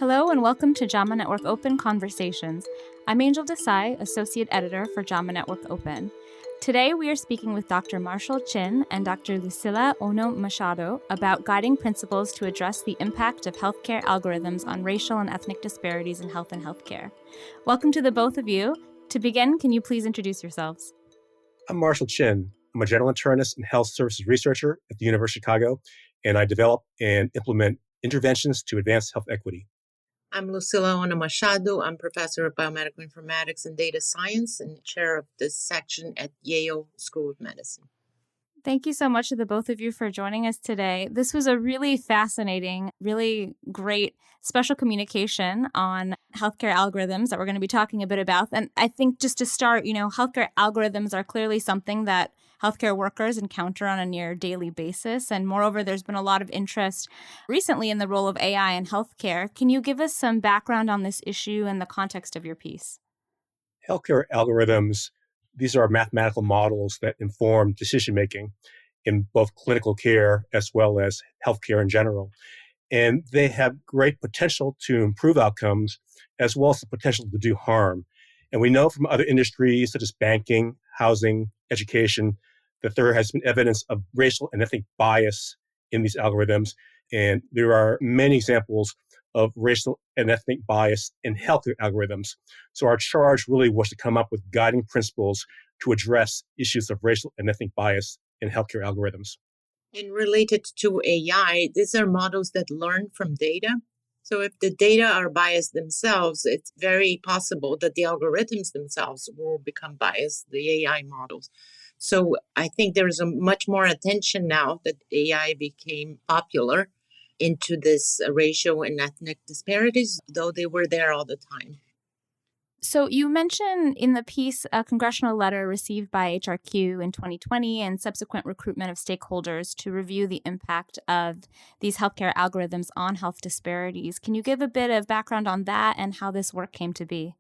Hello and welcome to JAMA Network Open Conversations. I'm Angel Desai, Associate Editor for JAMA Network Open. Today we are speaking with Dr. Marshall Chin and Dr. Lucila Ohno-Machado about guiding principles to address the impact of healthcare algorithms on racial and ethnic disparities in health and healthcare. Welcome to the both of you. To begin, can you please introduce yourselves? I'm Marshall Chin. I'm a general internist and health services researcher at the University of Chicago, and I develop and implement interventions to advance health equity. I'm Lucila Ohno-Machado. I'm professor of biomedical informatics and data science and chair of this section at Yale School of Medicine. Thank you so much to the both of you for joining us today. This was a really fascinating, really great special communication on healthcare algorithms that we're going to be talking a bit about. And I think just to start, healthcare algorithms are clearly something that healthcare workers encounter on a near daily basis. And moreover, there's been a lot of interest recently in the role of AI in healthcare. Can you give us some background on this issue and the context of your piece? Healthcare algorithms, these are mathematical models that inform decision-making in both clinical care as well as healthcare in general. And they have great potential to improve outcomes as well as the potential to do harm. And we know from other industries such as banking, housing, education, that there has been evidence of racial and ethnic bias in these algorithms. And there are many examples of racial and ethnic bias in healthcare algorithms. So our charge really was to come up with guiding principles to address issues of racial and ethnic bias in healthcare algorithms. And related to AI, these are models that learn from data. So if the data are biased themselves, it's very possible that the algorithms themselves will become biased, the AI models. So I think there's a much more attention now that AI became popular into this racial and ethnic disparities, though they were there all the time. So you mentioned in the piece a congressional letter received by HRQ in 2020 and subsequent recruitment of stakeholders to review the impact of these healthcare algorithms on health disparities. Can you give a bit of background on that and how this work came to be?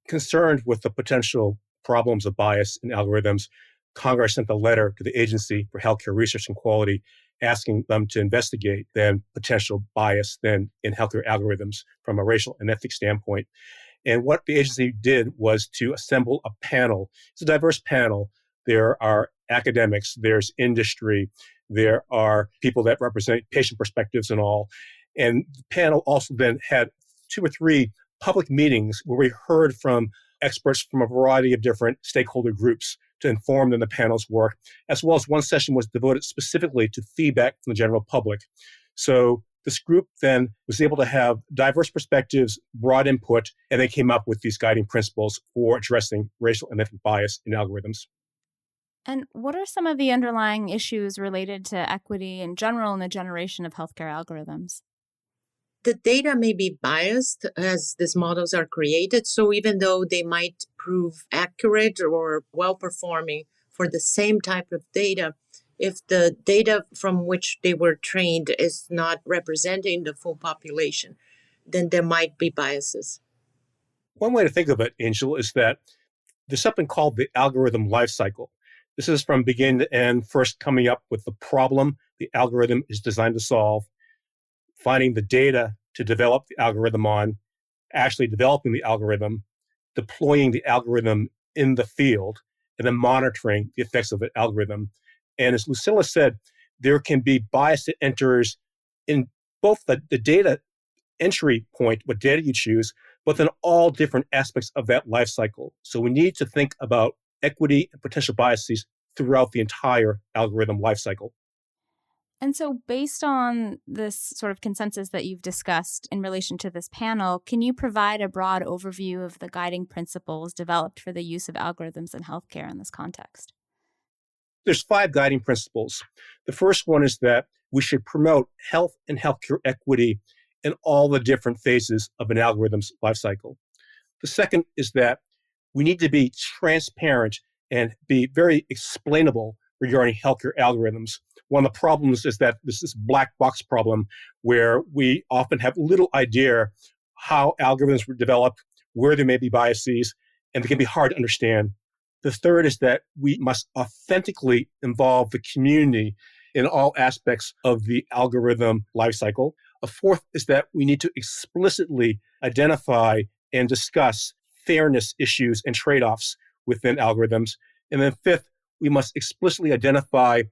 Concerned with the potential problems of bias in algorithms, Congress sent a letter to the Agency for Healthcare Research and Quality asking them to investigate then potential bias then in healthcare algorithms from a racial and ethnic standpoint. And what the agency did was to assemble a panel. It's a diverse panel. There are academics, there's industry, there are people that represent patient perspectives and all. And the panel also then had 2 or 3 public meetings where we heard from experts from a variety of different stakeholder groups to inform them the panel's work, as well as one session was devoted specifically to feedback from the general public. So this group then was able to have diverse perspectives, broad input, and they came up with these guiding principles for addressing racial and ethnic bias in algorithms. And what are some of the underlying issues related to equity in general in the generation of healthcare algorithms? The data may be biased as these models are created. So even though they might prove accurate or well-performing for the same type of data, if the data from which they were trained is not representing the full population, then there might be biases. One way to think of it, Angel, is that there's something called the algorithm life cycle. This is from beginning to end, first coming up with the problem the algorithm is designed to solve, finding the data to develop the algorithm on, actually developing the algorithm, deploying the algorithm in the field, and then monitoring the effects of the algorithm. And as Lucila said, there can be bias that enters in both the data entry point, what data you choose, but then all different aspects of that life cycle. So we need to think about equity and potential biases throughout the entire algorithm life cycle. And so based on this sort of consensus that you've discussed in relation to this panel, can you provide a broad overview of the guiding principles developed for the use of algorithms in healthcare in this context? There's 5 guiding principles. The first one is that we should promote health and healthcare equity in all the different phases of an algorithm's life cycle. The second is that we need to be transparent and be very explainable regarding healthcare algorithms. One of the problems is that this is black box problem where we often have little idea how algorithms were developed, where there may be biases, and they can be hard to understand. The third is that we must authentically involve the community in all aspects of the algorithm lifecycle. A fourth is that we need to explicitly identify and discuss fairness issues and trade-offs within algorithms. And then fifth, we must explicitly identify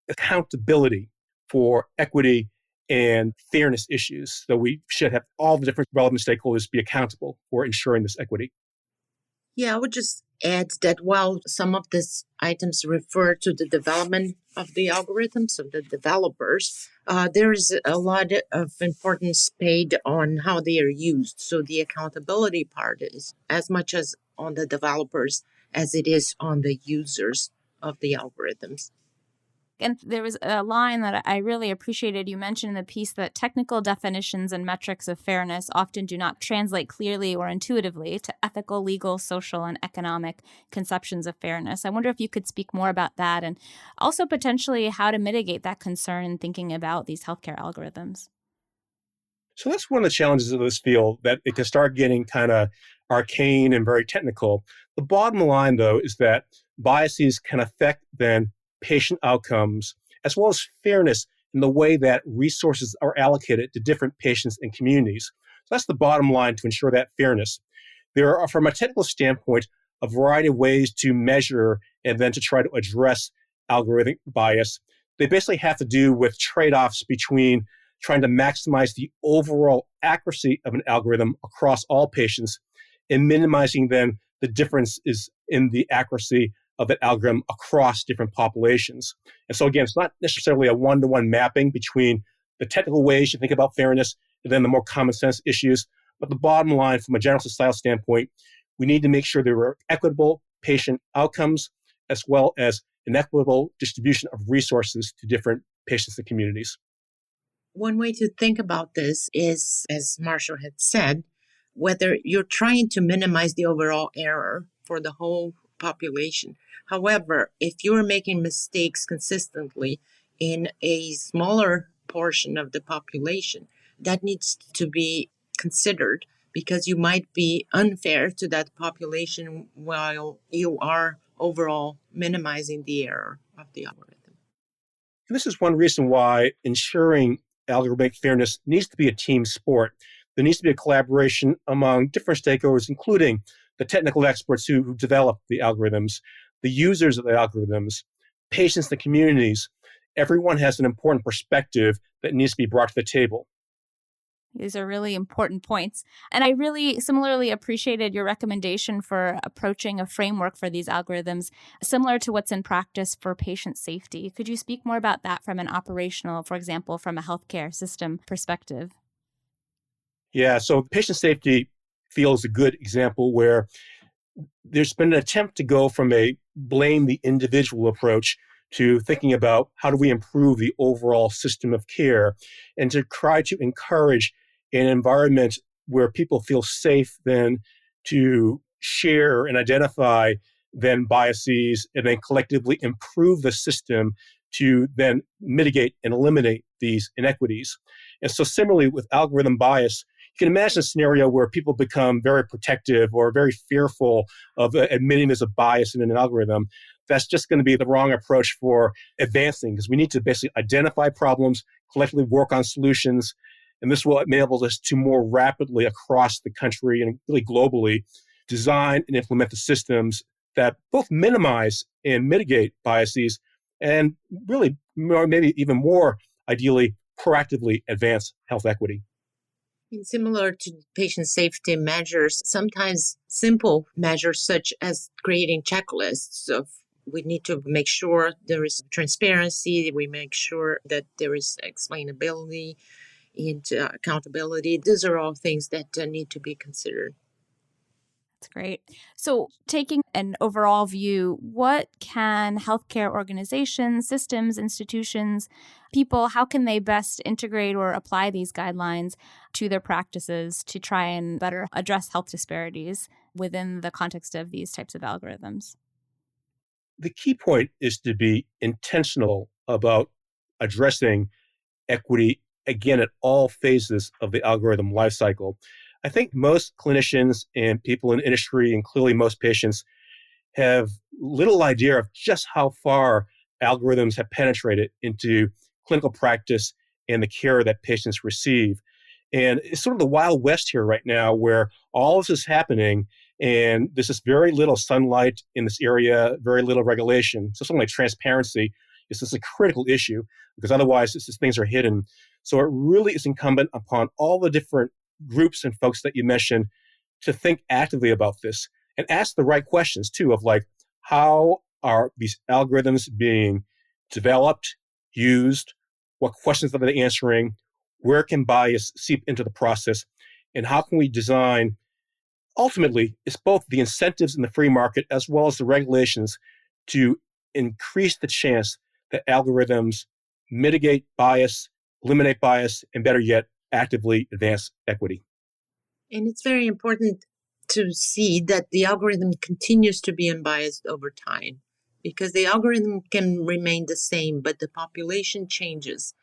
accountability for equity and fairness issues. So we should have all the different relevant stakeholders be accountable for ensuring this equity. Yeah, I would just add that while some of these items refer to the development of the algorithms of the developers, there is a lot of importance paid on how they are used. So the accountability part is as much as on the developers as it is on the users of the algorithms. And there was a line that I really appreciated. You mentioned in the piece that technical definitions and metrics of fairness often do not translate clearly or intuitively to ethical, legal, social, and economic conceptions of fairness. I wonder if you could speak more about that and also potentially how to mitigate that concern in thinking about these healthcare algorithms. So that's one of the challenges of this field, that it can start getting kind of arcane and very technical. The bottom line, though, is that biases can affect then patient outcomes, as well as fairness in the way that resources are allocated to different patients and communities. So that's the bottom line to ensure that fairness. There are, from a technical standpoint, a variety of ways to measure and then to try to address algorithmic bias. They basically have to do with trade-offs between trying to maximize the overall accuracy of an algorithm across all patients and minimizing then the differences in the accuracy of that algorithm across different populations. And so again, it's not necessarily a one-to-one mapping between the technical ways you think about fairness and then the more common sense issues. But the bottom line, from a general societal standpoint, we need to make sure there are equitable patient outcomes as well as an equitable distribution of resources to different patients and communities. One way to think about this is, as Marshall had said, whether you're trying to minimize the overall error for the whole population. However, if you're making mistakes consistently in a smaller portion of the population, that needs to be considered because you might be unfair to that population while you are overall minimizing the error of the algorithm. And this is one reason why ensuring algorithmic fairness needs to be a team sport. There needs to be a collaboration among different stakeholders, including the technical experts who develop the algorithms, the users of the algorithms, patients, the communities. Everyone has an important perspective that needs to be brought to the table. These are really important points. And I really similarly appreciated your recommendation for approaching a framework for these algorithms, similar to what's in practice for patient safety. Could you speak more about that from an operational, for example, from a healthcare system perspective? Yeah, so patient safety feels a good example where there's been an attempt to go from a blame the individual approach to thinking about how do we improve the overall system of care and to try to encourage an environment where people feel safe then to share and identify then biases and then collectively improve the system to then mitigate and eliminate these inequities. And so similarly with algorithm bias, you can imagine a scenario where people become very protective or very fearful of admitting there's a bias in an algorithm. That's just going to be the wrong approach for advancing, because we need to basically identify problems, collectively work on solutions, and this will enable us to more rapidly across the country and really globally design and implement the systems that both minimize and mitigate biases and really, maybe even more ideally, proactively advance health equity. Similar to patient safety measures, sometimes simple measures such as creating checklists of we need to make sure there is transparency, we make sure that there is explainability and accountability. These are all things that need to be considered. That's great. So, taking an overall view, what can healthcare organizations, systems, institutions, people, how can they best integrate or apply these guidelines to their practices to try and better address health disparities within the context of these types of algorithms? The key point is to be intentional about addressing equity, again, at all phases of the algorithm lifecycle. I think most clinicians and people in industry, and clearly most patients, have little idea of just how far algorithms have penetrated into clinical practice and the care that patients receive. And it's sort of the Wild West here right now where all this is happening and there's just very little sunlight in this area, very little regulation. So something like transparency is just a critical issue because otherwise things are hidden. So it really is incumbent upon all the different groups and folks that you mentioned to think actively about this and ask the right questions too of like, how are these algorithms being developed, used? What questions are they answering? Where can bias seep into the process? And how can we design, ultimately, it's both the incentives in the free market as well as the regulations to increase the chance that algorithms mitigate bias, eliminate bias, and better yet, actively advance equity. And it's very important to see that the algorithm continues to be unbiased over time because the algorithm can remain the same, but the population changes.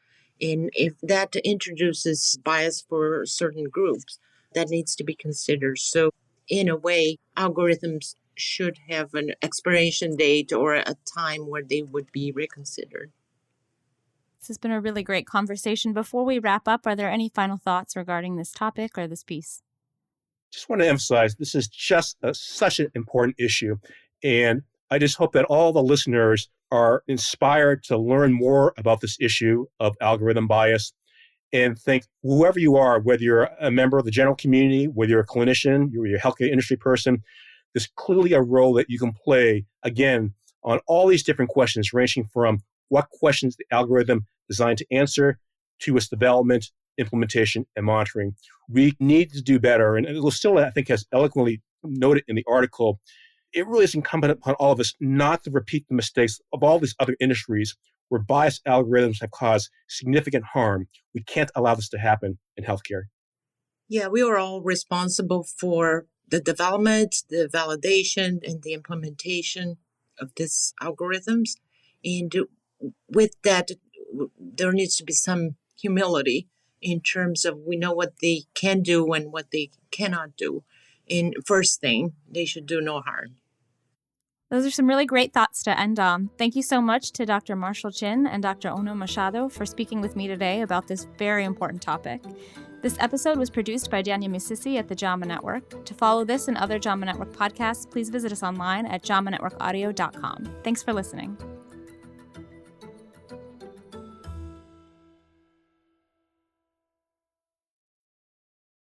And if that introduces bias for certain groups, that needs to be considered. So in a way, algorithms should have an expiration date or a time where they would be reconsidered. This has been a really great conversation. Before we wrap up, are there any final thoughts regarding this topic or this piece? Just want to emphasize this is just such an important issue. And I just hope that all the listeners are inspired to learn more about this issue of algorithm bias and think whoever you are, whether you're a member of the general community, whether you're a clinician, you're a healthcare industry person, there's clearly a role that you can play, again, on all these different questions, ranging from what questions the algorithm designed to answer to its development, implementation, and monitoring. We need to do better. And Lucila, I think, has eloquently noted in the article, it really is incumbent upon all of us not to repeat the mistakes of all these other industries where biased algorithms have caused significant harm. We can't allow this to happen in healthcare. Yeah, we are all responsible for the development, the validation, and the implementation of these algorithms. And with that, there needs to be some humility in terms of we know what they can do and what they cannot do. And first thing, they should do no harm. Those are some really great thoughts to end on. Thank you so much to Dr. Marshall Chin and Dr. Ohno-Machado for speaking with me today about this very important topic. This episode was produced by Dania Musisi at the JAMA Network. To follow this and other JAMA Network podcasts, please visit us online at jamanetworkaudio.com. Thanks for listening.